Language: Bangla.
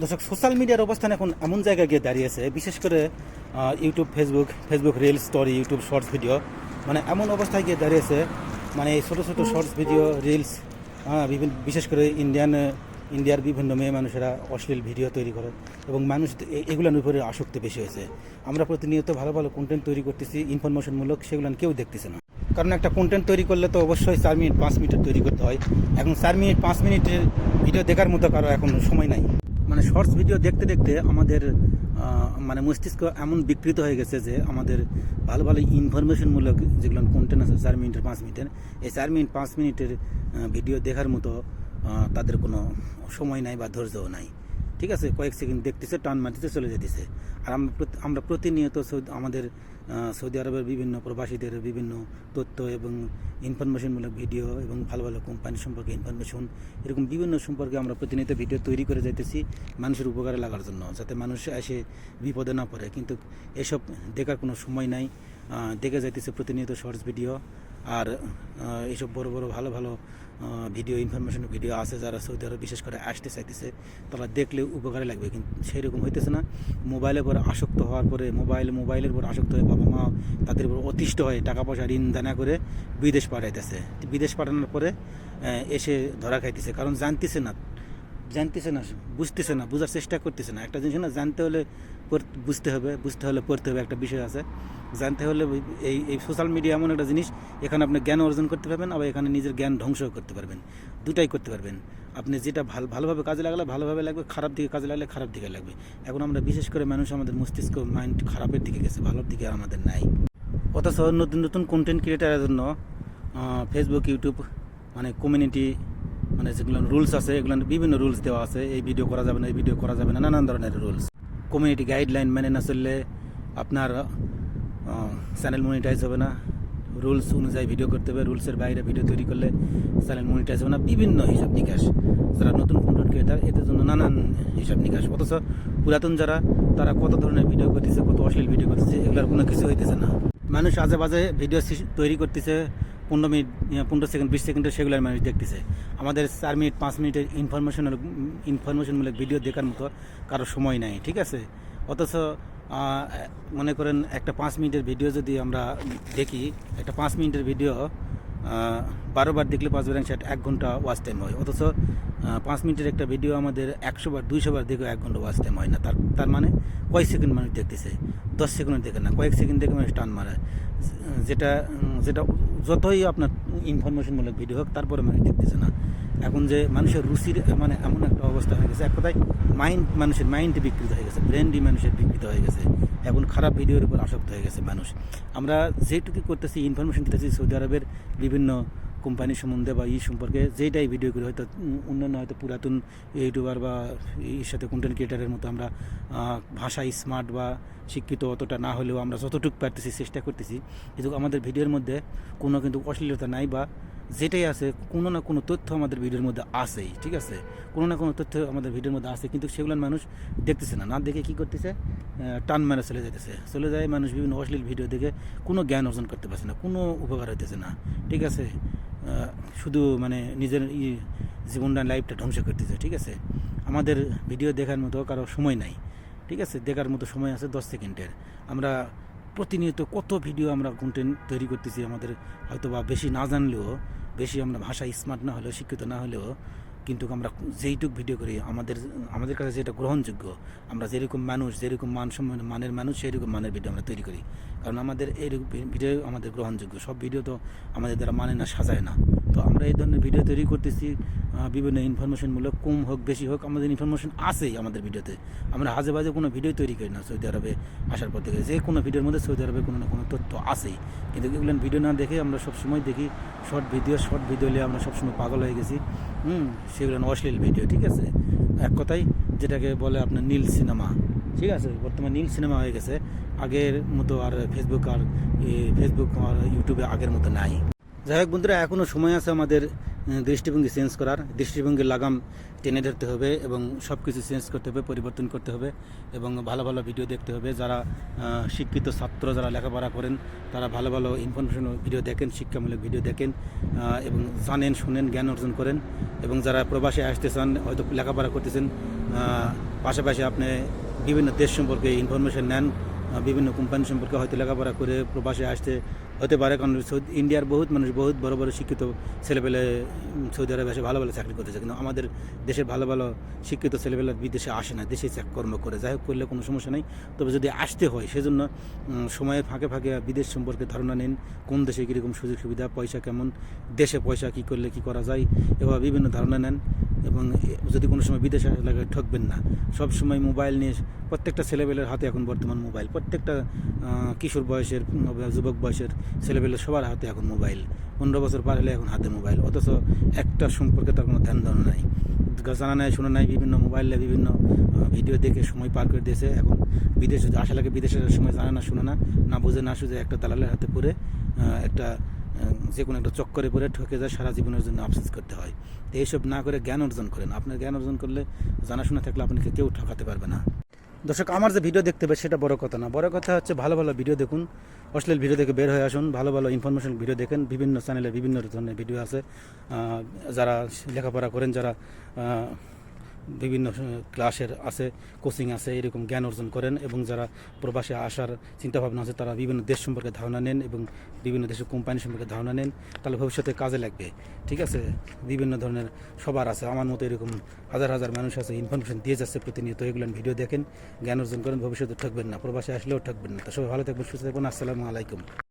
দর্শক, সোশ্যাল মিডিয়ার অবস্থান এখন এমন জায়গায় গিয়ে দাঁড়িয়েছে, বিশেষ করে YouTube, Facebook reel story, YouTube shorts video, মানে এমন অবস্থায় গিয়ে দাঁড়িয়েছে। মানে এই ছোটো ছোটো শর্টস ভিডিও, রিলস, বিশেষ করে ইন্ডিয়ার বিভিন্ন মেয়ে মানুষেরা অশ্লীল ভিডিও তৈরি করে এবং মানুষ এগুলোর উপরে আসক্তি বেশি হয়েছে। আমরা প্রতিনিয়ত ভালো ভালো কন্টেন্ট তৈরি করতেছি, ইনফরমেশনমূলক, সেগুলো কেউ দেখতেছে না। কারণ একটা কন্টেন্ট তৈরি করলে তো অবশ্যই 4 মিনিট 5 মিনিটের তৈরি করতে হয়। এখন 4 মিনিট 5 মিনিটের ভিডিও দেখার মতো কারো এখন সময় নাই। মানে শর্টস ভিডিও দেখতে দেখতে আমাদের মানে মস্তিষ্ক এমন বিকৃত হয়ে গেছে যে আমাদের ভালো ভালো ইনফরমেশনমূলক যেগুলো কন্টেন্ট আছে 4 মিনিটের 5 মিনিটের, এই 4 মিনিট 5 মিনিটের ভিডিও দেখার মতো তাদের কোনো সময় নাই বা ধৈর্যও নাই। ঠিক আছে, কয়েক সেকেন্ড দেখতেছে, টান মারতেছে, চলে যেতেছে। আর আমরা প্রতিনিয়ত আমাদের সৌদি আরবের বিভিন্ন প্রবাসীদের বিভিন্ন তথ্য এবং ইনফরমেশনমূলক ভিডিও এবং ভালো ভালো কোম্পানি সম্পর্কে ইনফরমেশন, এরকম বিভিন্ন সম্পর্কে আমরা প্রতিনিয়ত ভিডিও তৈরি করে যাইতেছি মানুষের উপকারে লাগার জন্য, যাতে মানুষ এসে বিপদে না পড়ে। কিন্তু এসব দেখার কোনো সময় নাই। দেখে যাইতেছে প্রতিনিয়ত শর্টস ভিডিও। আর এইসব বড় বড় ভালো ভালো ভিডিও, ইনফরমেশন ভিডিও আছে, যারা সৌদি আরব বিশেষ করে আসতে চাইতেছে, তারা দেখলে উপকারে লাগবে, কিন্তু সেই রকম হইতেছে না। মোবাইলের পর আসক্ত হওয়ার পরে মোবাইলের পর আসক্ত হয়ে বাবা মা তাদের উপর অতিষ্ঠ হয়ে টাকা পয়সা ঋণ দানা করে বিদেশ পাঠাইতেছে। বিদেশ পাঠানোর পরে এসে ধরা খাইতেছে, কারণ জানতেছে না, বুঝতেছে না, বোঝার চেষ্টা করতেছে না। একটা জিনিস না, জানতে হলে বুঝতে হবে, বুঝতে হলে পড়তে হবে, একটা বিষয় আছে। জানতে হলে এই সোশ্যাল মিডিয়া এমন একটা জিনিস, এখানে আপনি জ্ঞান অর্জন করতে পারবেন, আবার এখানে নিজের জ্ঞান ধ্বংসও করতে পারবেন, দুটাই করতে পারবেন। আপনি যেটা ভালোভাবে কাজে লাগালে ভালোভাবে লাগবে, খারাপ দিকে কাজে লাগলে খারাপ দিকে লাগবে। এখন আমরা বিশেষ করে মানুষ, আমাদের মস্তিষ্ক মাইন্ড খারাপের দিকে গেছে, ভালোর দিকে আর আমাদের নাই। অথচ নতুন নতুন কন্টেন্ট ক্রিয়েটারের জন্য ফেসবুক, ইউটিউব, মানে কমিউনিটি, মানে যেগুলো রুলস আছে, এগুলো বিভিন্ন রুলস দেওয়া আছে। এই ভিডিও করা যাবে না, এই ভিডিও করা যাবে না, নানান ধরনের রুলস। কমিউনিটি গাইডলাইন মেনে না চললে আপনার চ্যানেল মনিটাইজ হবে না। রুলস অনুযায়ী ভিডিও করতে হবে, রুলসের বাইরে ভিডিও তৈরি করলে চ্যানেল মনিটাইজ হবে না। বিভিন্ন হিসাব নিকাশ, যারা নতুন কন্টেন্ট ক্রিয়েটার, এদের জন্য নানান হিসাব নিকাশ। অথচ পুরাতন যারা, তারা কত ধরনের ভিডিও করতেছে, কত অশ্লীল ভিডিও করতেছে, এগুলোর কোনো কিছু হইতেছে না। মানুষ আজে বাজে ভিডিও তৈরি করতেছে, 15 মিনিট, 15 সেকেন্ড, 20 সেকেন্ডের, সেগুলোর মানুষ দেখতেছে। আমাদের 4 মিনিট 5 মিনিটের ইনফরমেশনমূলক ভিডিও দেখার মতো কারো সময় নাই। ঠিক আছে, অথচ মনে করেন একটা 5 মিনিটের ভিডিও যদি আমরা দেখি, একটা 5 মিনিটের ভিডিও 12 বার দেখলে 5 বার সেটা 1 ঘন্টা ওয়াচ টাইম হয়। অথচ 5 মিনিটের একটা ভিডিও আমাদের 100 বার 200 বার দেখে 1 ঘন্টা ওয়াচ টাইম হয় না। তার মানে কয়েক সেকেন্ড মানুষ দেখতেছে, 10 সেকেন্ড দেখে না, কয়েক সেকেন্ড দেখে মানুষ টান মারে। যেটা যতই আপনার ইনফরমেশনমূলক ভিডিও হোক, তারপরে মানুষ দেখতেছে না। এখন যে মানুষের রুচির মানে এমন একটা অবস্থা হয়ে গেছে, এক কথায় মানুষের মাইন্ড বিকৃত হয়ে গেছে, ব্রেনটি মানুষের বিকৃত হয়ে গেছে। এখন খারাপ ভিডিওর উপর আসক্ত হয়ে গেছে মানুষ। আমরা যেটুকু করতেছি, ইনফরমেশন দিতেছি সৌদি আরবের বিভিন্ন কোম্পানির সম্বন্ধে বা সম্পর্কে, যেটাই ভিডিও করি, হয়তো অন্যান্য হয়তো পুরাতন ইউটিউবার বা এর সাথে কন্টেন্ট ক্রিয়েটারের মতো আমরা ভাষায় স্মার্ট বা শিক্ষিত অতটা না হলেও আমরা যতটুকু পারতেছি চেষ্টা করতেছি। কিন্তু আমাদের ভিডিওর মধ্যে কোনো কিন্তু অশ্লীলতা নাই, বা যেটাই আছে কোনো না কোনো তথ্য আমাদের ভিডিওর মধ্যে আসেই। ঠিক আছে, কোনো না কোনো তথ্য আমাদের ভিডিওর মধ্যে আসে, কিন্তু সেগুলো মানুষ দেখতেছে না। না দেখে কী করতেছে, টান মেরে চলে যায় মানুষ বিভিন্ন অশ্লীল ভিডিও দেখে কোনো জ্ঞান অর্জন করতে পারছে না, কোনো উপকার হইতেছে না। ঠিক আছে, শুধু মানে নিজের জীবনটা, লাইফটা ধ্বংস করতেছে। ঠিক আছে, আমাদের ভিডিও দেখার মতো কারো সময় নাই। ঠিক আছে, দেখার মতো সময় আছে 10 সেকেন্ডের। আমরা প্রতিনিয়ত কত ভিডিও আমরা কন্টেন্ট তৈরি করতেছি, আমাদের হয়তো বা বেশি না জানলেও, বেশি আমরা ভাষায় স্মার্ট না হলেও, শিক্ষিত না হলেও, কিন্তু আমরা যেইটুক ভিডিও করি আমাদের কাছে যেটা গ্রহণযোগ্য, আমরা যেরকম মানুষ, যেরকম মানের মানুষ, সেইরকম মানের ভিডিও আমরা তৈরি করি। কারণ আমাদের এই ভিডিও আমাদের গ্রহণযোগ্য। সব ভিডিও তো আমাদের দ্বারা মানে না, সাজায় না। তো আমরা এই ধরনের ভিডিও তৈরি করতেছি, বিভিন্ন ইনফরমেশনমূলক, কম হোক বেশি হোক, আমাদের ইনফরমেশন আসেই আমাদের ভিডিওতে। আমরা হাজে বাজে কোনো ভিডিও তৈরি করি না। সৌদি আরবে আসার পর থেকে যে কোনো ভিডিওর মধ্যে সৌদি আরবে কোনো না কোনো তথ্য আসেই। কিন্তু এগুলো ভিডিও না দেখে আমরা সবসময় দেখি শর্ট ভিডিও নিয়ে আমরা সবসময় পাগল হয়ে গেছি। সেগুলো অশ্লীল ভিডিও। ঠিক আছে, এক কথায় যেটাকে বলে আপনার নীল সিনেমা। ঠিক আছে, বর্তমানে নীল সিনেমা হয়ে গেছে, আগের মতো আর ফেসবুক আর ইউটিউবে আগের মতো নাই। যাই হোক বন্ধুরা, এখনও সময় আছে আমাদের দৃষ্টিভঙ্গি চেঞ্জ করার, দৃষ্টিভঙ্গির লাগাম টেনে ধরতে হবে এবং সব কিছু চেঞ্জ করতে হবে, পরিবর্তন করতে হবে এবং ভালো ভালো ভিডিও দেখতে হবে। যারা শিক্ষিত ছাত্র, যারা লেখাপড়া করেন, তারা ভালো ভালো ইনফরমেশন ভিডিও দেখেন, শিক্ষামূলক ভিডিও দেখেন এবং জানেন, শুনেন, জ্ঞান অর্জন করেন। এবং যারা প্রবাসে আসতে চান, হয়তো লেখাপড়া করতেছেন, পাশাপাশি আপনি বিভিন্ন দেশ সম্পর্কে ইনফরমেশন নেন, বিভিন্ন কোম্পানি সম্পর্কে হয়তো লেখাপড়া করে প্রবাসে আসতে হতে পারে, কারণ ইন্ডিয়ার বহুত মানুষ বহুত বড় বড় শিক্ষিত ছেলেপেলে সৌদি আরবে এসে ভালো ভালো চাকরি করতেছে, কিন্তু আমাদের দেশের ভালো ভালো শিক্ষিত ছেলেপেলে বিদেশে আসে না, দেশে কর্ম করে। যাই হোক, করলে কোনো সমস্যা নেই, তবে যদি আসতে হয় সেজন্য সময়ের ফাঁকে ফাঁকে বিদেশ সম্পর্কে ধারণা নিন, কোন দেশে কীরকম সুযোগ সুবিধা, পয়সা কেমন, দেশে পয়সা কী করলে কী করা যায়, এভাবে বিভিন্ন ধারণা নেন। এবং যদি কোনো সময় বিদেশে আসা লাগে ঠকবেন না। সব সময় মোবাইল নিয়ে, প্রত্যেকটা ছেলেবেলের হাতে এখন বর্তমান মোবাইল, প্রত্যেকটা কিশোর বয়সের, যুবক বয়সের ছেলেবেলের সবার হাতে এখন মোবাইল, 15 বছর পার হলে এখন হাতে মোবাইল, অথচ একটা সম্পর্কে তার কোনো ধ্যান ধারণা নাই, জানা নাই শোনা নাই, বিভিন্ন মোবাইলে বিভিন্ন ভিডিও দেখে সময় পার করে দিয়েছে। এখন বিদেশে আসা লাগে, বিদেশের সময় জানা না শোনা না বুঝে না সুঝে একটা দালালের হাতে পড়ে একটা যে কোনো একটা চক্করে পড়ে ঠকে যায়, সারা জীবনের জন্য আফসোস করতে হয়। তো এইসব না করে জ্ঞান অর্জন করেন। আপনার জ্ঞান অর্জন করলে, জানাশোনা থাকলে আপনাকে কেউ ঠকাতে পারবে না। দর্শক, আমার যে ভিডিও দেখতে পাই সেটা বড় কথা না, বড় কথা হচ্ছে ভালো ভালো ভিডিও দেখুন, অশ্লীল ভিডিও দেখে বের হয়ে আসুন, ভালো ভালো ইনফরমেশন ভিডিও দেখেন। বিভিন্ন চ্যানেলে বিভিন্ন ধরনের ভিডিও আছে, যারা লেখাপড়া করেন, যারা বিভিন্ন ক্লাসের আছে, কোচিং আছে, এরকম জ্ঞান অর্জন করেন। এবং যারা প্রবাসে আসার চিন্তাভাবনা আছে, তারা বিভিন্ন দেশ সম্পর্কে ধারণা নেন এবং বিভিন্ন দেশের কোম্পানি সম্পর্কে ধারণা নেন, তাহলে ভবিষ্যতে কাজে লাগবে। ঠিক আছে, বিভিন্ন ধরনের সবার আছে, আমার মতো এরকম হাজার হাজার মানুষ আছে, ইনফরমেশন দিয়ে যাচ্ছে প্রতিনিয়ত। এগুলো ভিডিও দেখেন, জ্ঞান অর্জন করেন, ভবিষ্যতে ঠকবেন না, প্রবাসে আসলেও ঠকবেন না। তো সবাই ভালো থাকবেন, সুস্থ থাকবেন। আসসালামু আলাইকুম।